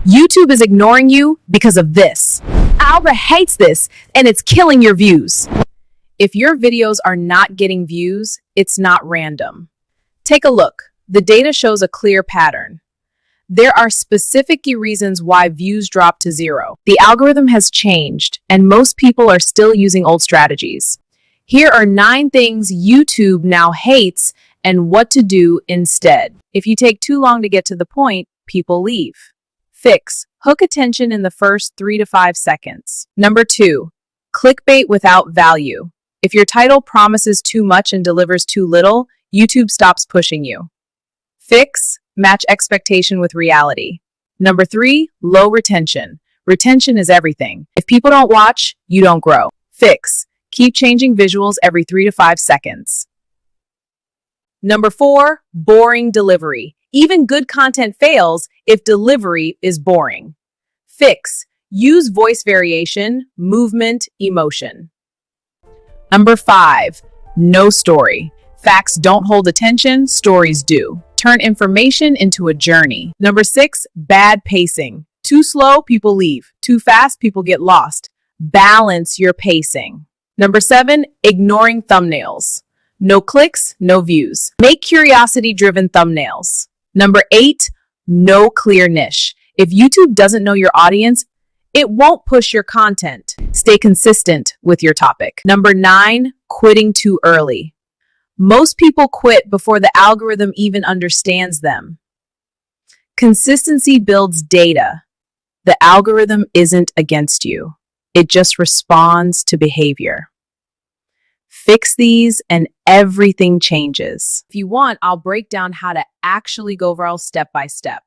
YouTube is ignoring you because of this. Algorithm hates this, and it's killing your views. If your videos are not getting views, it's not random. Take a look. The data shows a clear pattern. There are specific reasons why views drop to zero. The algorithm has changed, and most people are still using old strategies. Here are 9 things YouTube now hates and what to do instead. If you take too long to get to the point, people leave. Fix. Hook attention in the first 3 to 5 seconds. Number 2. Clickbait without value. If your title promises too much and delivers too little, YouTube stops pushing you. Fix. Match expectation with reality. Number 3. Low retention. Retention is everything. If people don't watch, you don't grow. Fix. Keep changing visuals every 3 to 5 seconds. Number 4. Boring delivery. Even good content fails if delivery is boring. Fix. Use voice variation, movement, emotion. Number 5. No story. Facts don't hold attention, stories do. Turn information into a journey. Number 6. Bad pacing. Too slow, people leave. Too fast, people get lost. Balance your pacing. Number 7. Ignoring thumbnails. No clicks, no views. Make curiosity-driven thumbnails. Number 8. No clear niche. If YouTube doesn't know your audience, it won't push your content. Stay consistent with your topic. Number 9. Quitting too early. Most people quit before the algorithm even understands them. Consistency builds data. The algorithm isn't against you. It just responds to behavior. Fix these and everything changes. If you want, I'll break down how to actually go viral step by step.